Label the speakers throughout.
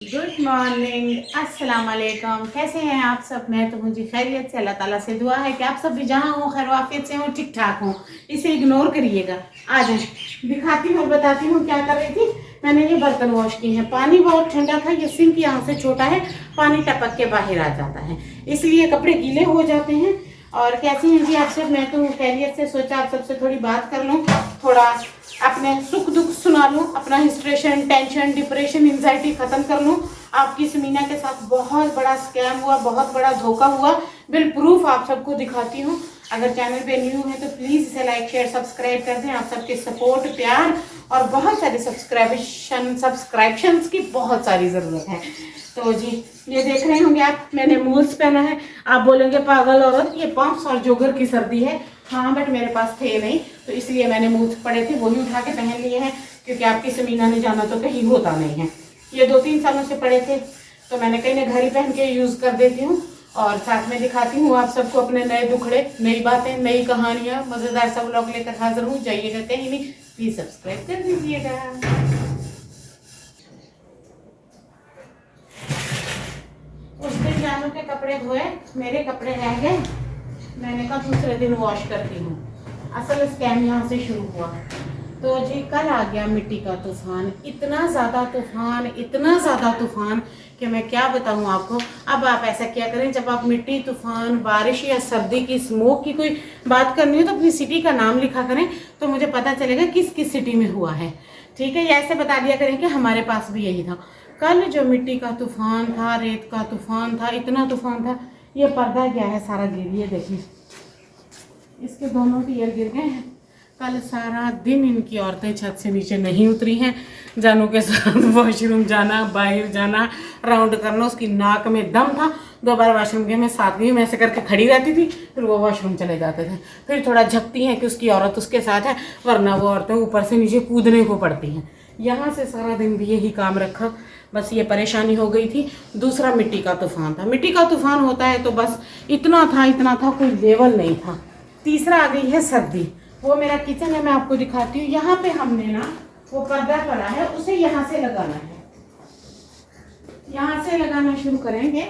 Speaker 1: Good morning, अस्सलाम वालेकुम। कैसे हैं आप सब? मैं तो मुझे खैरियत से, अल्लाह ताला से दुआ है कि आप सब भी जहाँ हो खैर वाफियत से हो, ठीक ठाक हो। इसे इग्नोर करिएगा। आ जाए दिखाती हूँ और बताती हूँ क्या कर रही थी। मैंने ये बर्तन वॉश किए हैं। पानी बहुत ठंडा था, ये सिंक यहाँ से छोटा है, पानी टपक के बाहर आ जाता है, इसलिए कपड़े गीले हो जाते हैं। और कैसी हैं जी आप सब? मैं तो खैरियत से, सोचा आप सबसे थोड़ी बात कर लूँ, थोड़ा अपने सुख दुख सुना लूँ, अपना हिस्ट्रेशन, टेंशन, डिप्रेशन, एंजाइटी खत्म कर लूँ। आपकी समीना के साथ बहुत बड़ा स्कैम हुआ, बहुत बड़ा धोखा हुआ, बिल प्रूफ आप सबको दिखाती हूँ। अगर चैनल पे न्यू है तो प्लीज़ इसे लाइक शेयर सब्सक्राइब कर दें। आप सबके सपोर्ट, प्यार और बहुत सारे सब्सक्रिप्शंस की बहुत सारी ज़रूरत है। तो जी ये देख रहे होंगे आप, मैंने मूव्स पहना है। आप बोलेंगे पागल औरत, ये पम्प्स और जोगर की सर्दी है। हाँ, बट मेरे पास थे नहीं, तो इसलिए मैंने मूव्स पड़े थे वही उठा के पहन लिए हैं, क्योंकि आपकी समीना ने जाना तो कहीं होता नहीं है। ये 2-3 सालों से पड़े थे, तो मैंने कहीं ना घर ही पहन के यूज़ कर देती हूँ। और साथ में दिखाती हूँ आप सबको अपने नए दुखड़े, नई बातें, नई कहानियाँ, मज़ेदार सब व्लॉग लेकर हाजिर हूँ। जाइएगा कहीं नहीं, प्लीज़ सब्सक्राइब कर दीजिएगा। उस दिन जानू के कपड़े धोए, मेरे कपड़े रह गए, मैंने कहा दूसरे दिन वॉश करती हूँ। असल स्कैम यहाँ से शुरू हुआ। तो जी कल आ गया मिट्टी का तूफान, इतना ज़्यादा तूफान, इतना ज़्यादा तूफान कि मैं क्या बताऊँ आपको। अब आप ऐसा क्या करें, जब आप मिट्टी, तूफान, बारिश या सर्दी की, स्मोक की कोई बात करनी हो तो अपनी सिटी का नाम लिखा करें, तो मुझे पता चलेगा किस किस सिटी में हुआ है। ठीक है, या ऐसे बता दिया करें कि हमारे पास भी यही था। कल जो मिट्टी का तूफान था, रेत का तूफान था, इतना तूफान था, ये पर्दा क्या है सारा गिर, ये देखिए इसके दोनों टीयर गिर गए हैं। कल सारा दिन इनकी औरतें छत से नीचे नहीं उतरी हैं। जानू के साथ वॉशरूम जाना, बाहर जाना, राउंड करना, उसकी नाक में दम था। 2 बार वॉशरूम गए, मैं साथ में ऐसे करके खड़ी रहती थी, फिर वो वॉशरूम चले जाते थे। फिर थोड़ा झकती हैं कि उसकी औरत उसके साथ है, वरना वो औरतें ऊपर से नीचे कूदने को पड़ती हैं। यहाँ से सारा दिन भी यही काम रखा, बस ये परेशानी हो गई थी। दूसरा मिट्टी का तूफान था। मिट्टी का तूफान होता है तो बस इतना था, कोई लेवल नहीं था। तीसरा आ गई है सर्दी। वो मेरा किचन है, मैं आपको दिखाती हूँ। यहाँ पे हमने ना वो पर्दा पड़ा है, उसे यहाँ से लगाना है, यहाँ से लगाना शुरू करेंगे।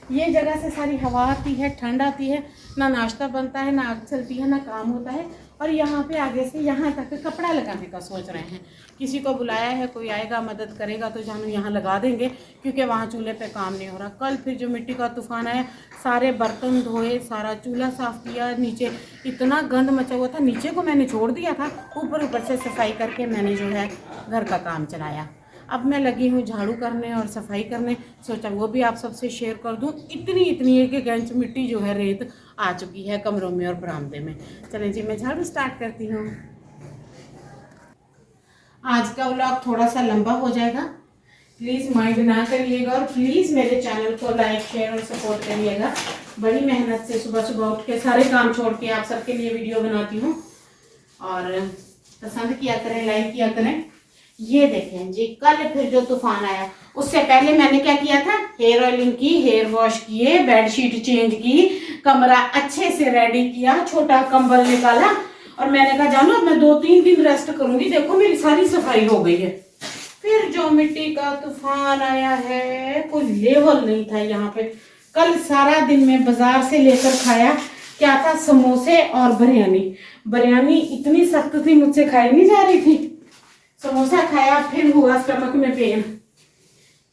Speaker 1: ये जगह से सारी हवा आती है, ठंड आती है, ना नाश्ता बनता है, ना आग चलती है, ना काम होता है। और यहाँ पे आगे से यहाँ तक कपड़ा लगाने का सोच रहे हैं। किसी को बुलाया है, कोई आएगा मदद करेगा तो जानू यहाँ लगा देंगे, क्योंकि वहाँ चूल्हे पे काम नहीं हो रहा। कल फिर जो मिट्टी का तूफान आया, सारे बर्तन धोए, सारा चूल्हा साफ़ किया। नीचे इतना गंद मचा हुआ था, नीचे को मैंने छोड़ दिया था, ऊपर से सफाई करके मैंने जो है घर का काम चलाया। अब मैं लगी हूँ झाड़ू करने और सफाई करने, सोचा वो भी आप सबसे शेयर कर दूँ। इतनी एक इंच मिट्टी जो है, रेत आ चुकी है कमरों में और बरामदे में। चलें जी, मैं झाड़ू स्टार्ट करती हूँ। आज का व्लॉग थोड़ा सा लंबा हो जाएगा, प्लीज़ माइंड ना करिएगा, और प्लीज़ मेरे चैनल को लाइक शेयर और सपोर्ट करिएगा। बड़ी मेहनत से सुबह सुबह उठ के सारे काम छोड़ के आप सबके लिए वीडियो बनाती हूँ, और पसंद किया करें, लाइक किया करें। ये देखें जी, कल फिर जो तूफान आया, उससे पहले मैंने क्या किया था, हेयर ऑयलिंग की, हेयर वॉश किए, बेडशीट चेंज की, कमरा अच्छे से रेडी किया, छोटा कंबल निकाला, और मैंने कहा जानो मैं 2-3 दिन रेस्ट करूंगी। देखो मेरी सारी सफाई हो गई है। फिर जो मिट्टी का तूफान आया है, कोई लेवल नहीं था यहाँ पे। कल सारा दिन में बाजार से लेकर खाया, क्या था, समोसे और बिरयानी इतनी सख्त थी, मुझसे खाई नहीं जा रही थी। समोसा खाया, फिर हुआ स्टमक में पेन,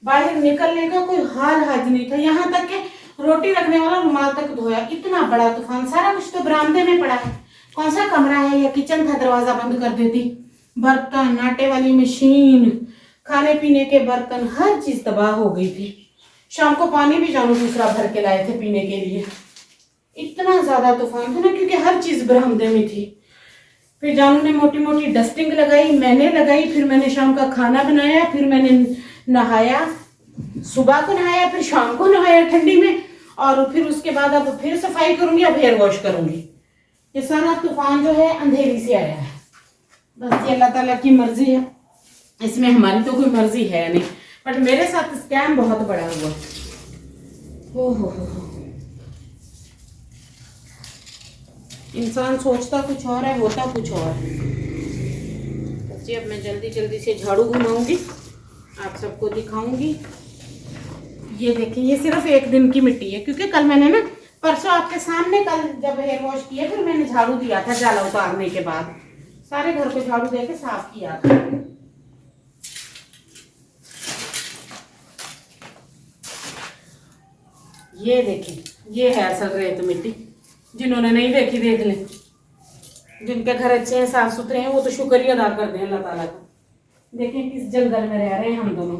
Speaker 1: बाहर निकलने का कोई हाल नहीं था। यहाँ तक कि रोटी रखने वाला रुमाल तक धोया। इतना बड़ा तूफान, सारा कुछ तो बरामदे में पड़ा है। कौन सा कमरा है या किचन था, दरवाजा बंद कर देती। बर्तन, आटे वाली मशीन, खाने पीने के बर्तन, हर चीज तबाह हो गई थी। शाम को पानी भी जानू दूसरा भर के लाए थे पीने के लिए। इतना ज्यादा तूफान था ना, क्योंकि हर चीज बरामदे में थी। फिर जानू ने मोटी मोटी डस्टिंग लगाई, मैंने लगाई, फिर मैंने शाम का खाना बनाया, फिर मैंने नहाया, सुबह को नहाया, फिर शाम को नहाया ठंडी में, और फिर उसके बाद अब फिर सफाई करूंगी, अब हेयर वॉश करूंगी। ये सारा तूफान जो है अंधेरी से आया है, बस ये अल्लाह ताला की मर्जी है, इसमें हमारी तो कोई मर्जी है नहीं। बट मेरे साथ स्कैम बहुत बड़ा हुआ। हो इंसान सोचता कुछ और है, होता कुछ और है। बस जी अब मैं जल्दी से झाड़ू घुमाऊंगी, आप सबको दिखाऊंगी ये देखिए, ये सिर्फ एक दिन की मिट्टी है, क्योंकि कल मैंने ना, परसों आपके सामने कल जब हेयर वॉश किया फिर मैंने झाड़ू दिया था जाला उतारने के बाद, सारे घर को झाड़ू दे के साफ किया था। ये देखिए, ये है असल रेत मिट्टी। जिन्होंने नहीं देखी देख लें, जिनके घर अच्छे हैं साफ सुथरे हैं वो तो शुक्रिया अदा कर दें अल्लाह ताला का। देखें किस जंगल में रह रहे हैं हम दोनों।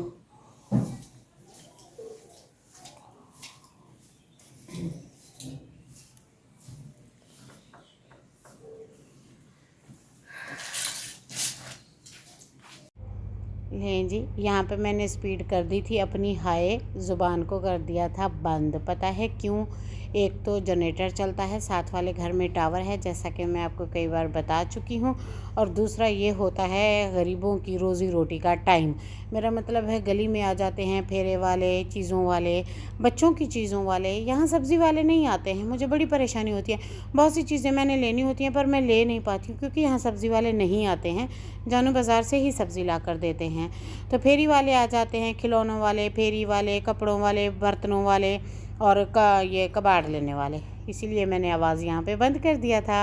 Speaker 1: लें जी, यहाँ पे मैंने स्पीड कर दी थी अपनी हाई, ज़ुबान को कर दिया था बंद। पता है क्यों? एक तो जनरेटर चलता है, साथ वाले घर में टावर है, जैसा कि मैं आपको कई बार बता चुकी हूँ, और दूसरा ये होता है गरीबों की रोज़ी रोटी का टाइम। मेरा मतलब है गली में आ जाते हैं फेरे वाले, चीज़ों वाले, बच्चों की चीज़ों वाले, यहाँ सब्ज़ी वाले नहीं आते हैं। मुझे बड़ी परेशानी होती है, बहुत सी चीज़ें मैंने लेनी होती हैं पर मैं ले नहीं पाती हूँ क्योंकि यहाँ सब्ज़ी वाले नहीं आते हैं, जानू बाज़ार से ही सब्ज़ी ला कर देते हैं। तो फेरी वाले आ जाते हैं, खिलौनों वाले, फेरी वाले, कपड़ों वाले, बर्तनों वाले और ये कबाड़ लेने वाले, इसीलिए मैंने आवाज़ यहाँ पे बंद कर दिया था।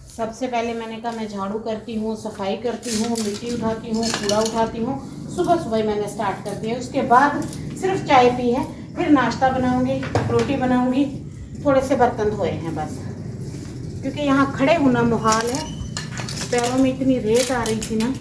Speaker 1: सबसे पहले मैंने कहा मैं झाड़ू करती हूँ, सफाई करती हूँ, मिट्टी उठाती हूँ, कूड़ा उठाती हूँ, सुबह सुबह मैंने स्टार्ट कर दिया। उसके बाद सिर्फ चाय पी है, फिर नाश्ता बनाऊँगी, रोटी बनाऊँगी, थोड़े से बर्तन धोए हैं बस, क्योंकि यहाँ खड़े होना मुहाल है, पैरों में इतनी रेत आ रही थी ना।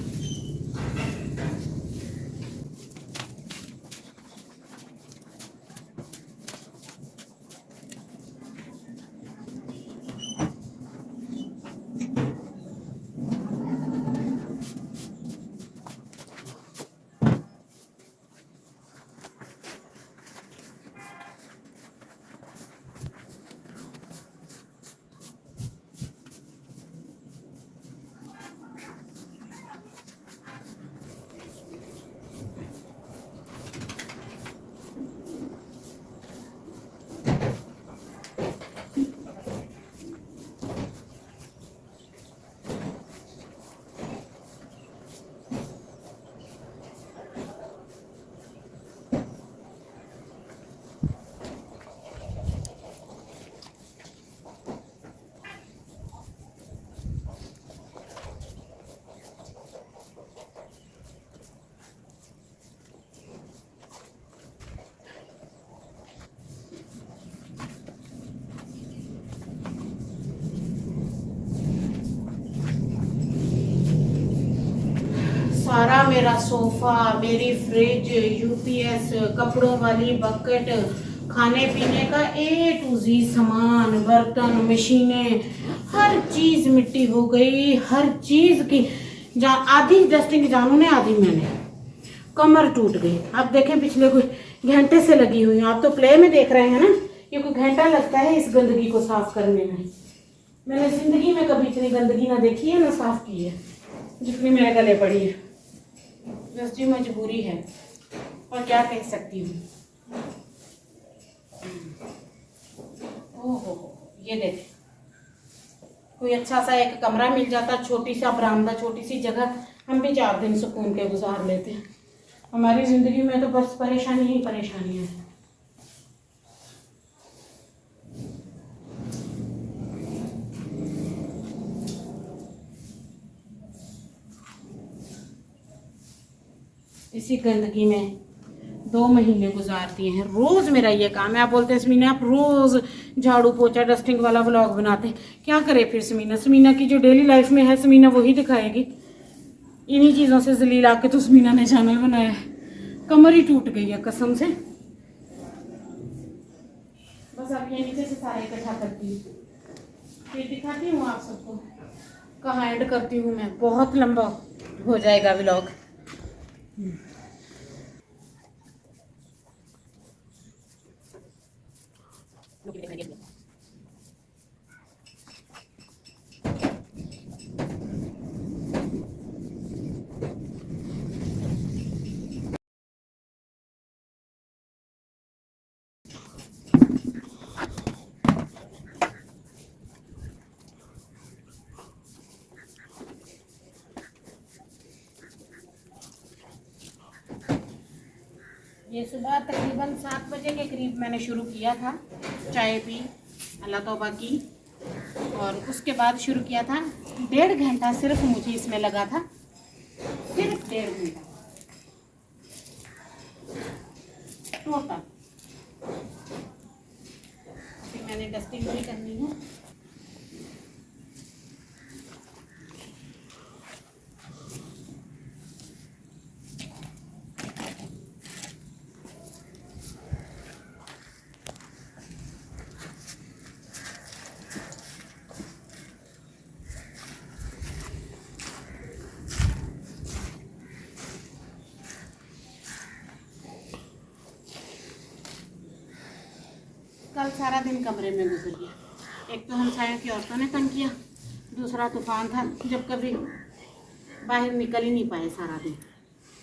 Speaker 1: सारा मेरा सोफ़ा, मेरी फ्रिज, यूपीएस, कपड़ों वाली बकेट, खाने पीने का A to Z सामान, बर्तन, मशीनें, हर चीज़ मिट्टी हो गई, हर चीज़ की आधी डस्टिंग जानू ने, आधी मैंने, कमर टूट गई। अब देखें पिछले कुछ घंटे से लगी हुई हूँ, आप तो प्ले में देख रहे हैं ना, ये कोई घंटा लगता है इस गंदगी को साफ करने में। मैंने ज़िंदगी में कभी इतनी गंदगी ना देखी है ना साफ की है जितनी मेरे गले पड़ी है। बस जी मजबूरी है, और क्या कह सकती हूँ। ओहो, ये देख, कोई अच्छा सा एक कमरा मिल जाता, छोटी सा बरामदा, छोटी सी जगह, हम भी 4 दिन सुकून के गुजार लेते हैं। हमारी ज़िंदगी में तो बस परेशानी ही परेशानी है। इसी गंदगी में 2 महीने गुजार दिए हैं। रोज़ मेरा ये काम है। आप बोलते हैं समीना आप रोज़ झाड़ू पोछा डस्टिंग वाला व्लॉग बनाते हैं, क्या करे फिर समीना? समीना की जो डेली लाइफ में है समीना वही दिखाएगी। इन्हीं चीज़ों से जलील आके तो समीना ने चैनल बनाया है। कमर ही टूट गई है कसम से। बस अब ये नीचे से सारे इकट्ठा करती हूँ, फिर दिखाती हूँ आप सबको कहाँ एंड करती हूँ मैं। बहुत लंबा हो जाएगा व्लॉग। ये सुबह तकरीबन 7 बजे के करीब मैंने शुरू किया था, चाय पी, अल्लाह तौबा की, और उसके बाद शुरू किया था। 1.5 घंटा सिर्फ मुझे इसमें लगा था, सिर्फ 1.5 घंटा टोटल। फिर मैंने डस्टिंग भी करनी है। कल सारा दिन कमरे में गुजर गया। एक तो हमसायों की औरतों ने तंग किया, दूसरा तूफान था, जब कभी बाहर निकल ही नहीं पाए सारा दिन।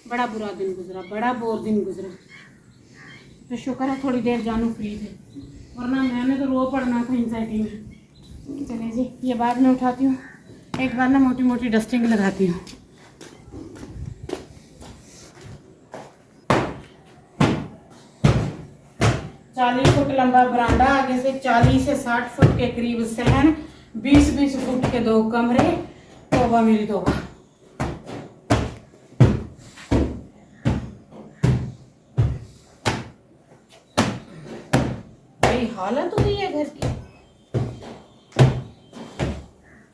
Speaker 1: बड़ा बुरा दिन गुजरा, बड़ा बोर दिन गुजरा। तो शुक्र है थोड़ी देर जानू फ्री थे, वरना मैंने तो रो पड़ना था एंजाइटी में। चलिए जी, ये बाद में उठाती हूँ, एक बार ना मोटी मोटी डस्टिंग लगाती हूँ। चालीस फुट लंबा बरामदा, आगे से 40 से 60 फुट के करीब सहन, 20-20 फुट के 2 कमरे। तौबा मेरी तौबा। बड़ी हालत हुई है घर की।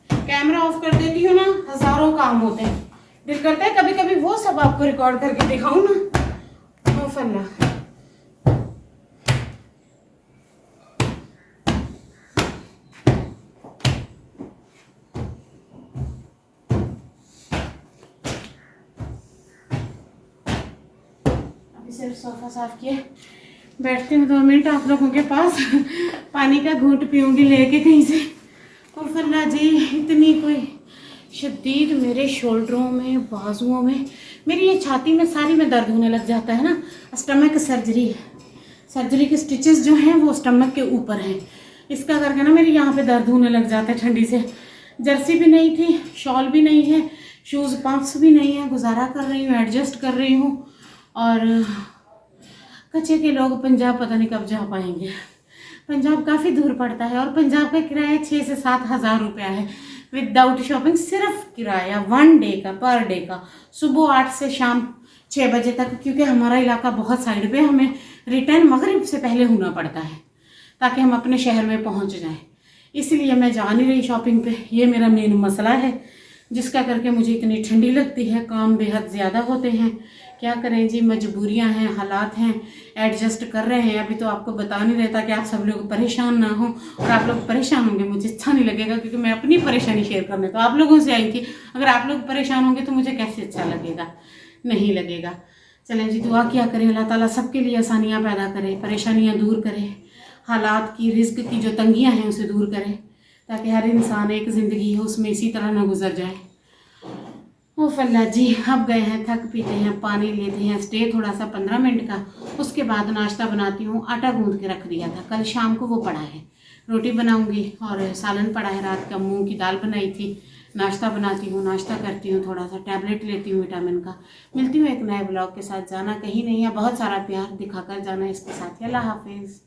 Speaker 1: कैमरा ऑफ कर देती हूँ ना, हजारों काम होते हैं। दिल करता है कभी कभी वो सब आपको रिकॉर्ड करके दिखाऊं ना। फल्ला सिर्फ सोफा साफ किया, बैठती हूँ 2 मिनट आप लोगों के पास, पानी का घूंट पीऊंगी लेके कहीं से। और फल्ला जी, इतनी कोई शदीद मेरे शोल्डरों में, बाजुओं में, मेरी ये छाती में सारी में दर्द होने लग जाता है ना। स्टमक सर्जरी है, सर्जरी के स्टिचेस जो हैं वो स्टमक के ऊपर हैं, इसका करके ना मेरी यहाँ पे दर्द होने लग जाता है ठंडी से। जर्सी भी नहीं थी, शॉल भी नहीं है, शूज़ पम्प्स भी नहीं है, गुजारा कर रही हूँ, एडजस्ट कर रही हूँ। और कच्चे के लोग पंजाब पता नहीं कब जा पाएंगे। पंजाब काफ़ी दूर पड़ता है, और पंजाब का किराया 6 से 7 हज़ार रुपया है विदाउट शॉपिंग। सिर्फ किराया 1 डे का, पर डे का, सुबह 8 से शाम 6 बजे तक, क्योंकि हमारा इलाका बहुत साइड पे, हमें रिटर्न मगरिब से पहले होना पड़ता है ताकि हम अपने शहर में पहुंच जाएं। इसलिए मैं जा नहीं रही शॉपिंग पे। ये मेरा मेन मसला है, जिसका करके मुझे इतनी ठंडी लगती है, काम बेहद ज़्यादा होते हैं। क्या करें जी, मजबूरियां हैं, हालात हैं, एडजस्ट कर रहे हैं। अभी तो आपको बता नहीं रहता कि आप सब लोग परेशान ना हो, और आप लोग परेशान होंगे मुझे अच्छा नहीं लगेगा, क्योंकि मैं अपनी परेशानी शेयर करने तो आप लोगों से आई थी। अगर आप लोग परेशान होंगे तो मुझे कैसे अच्छा लगेगा, नहीं लगेगा। चलें जी, दुआ क्या करें, अल्लाह ताला सबके लिए आसानियाँ पैदा करे, परेशानियाँ दूर करे, हालात की, रिज्क की जो तंगियाँ हैं उसे दूर करे, ताकि हर इंसान एक ज़िंदगी हो उसमें इसी तरह ना गुजर जाए। ओ फल्ला जी, अब गए हैं, थक पीते हैं, पानी लेते हैं, स्टे थोड़ा सा 15 मिनट का, उसके बाद नाश्ता बनाती हूँ। आटा गूंद के रख दिया था, कल शाम को वो पड़ा है, रोटी बनाऊंगी, और सालन पड़ा है, रात का मूंग की दाल बनाई थी। नाश्ता बनाती हूँ, नाश्ता करती हूँ, थोड़ा सा टैबलेट लेती हूँ विटामिन का। मिलती हूँ एक नए ब्लॉग के साथ। जाना कहीं नहीं है, बहुत सारा प्यार दिखाकर जाना इसके साथ। अल्लाह हाफिज़।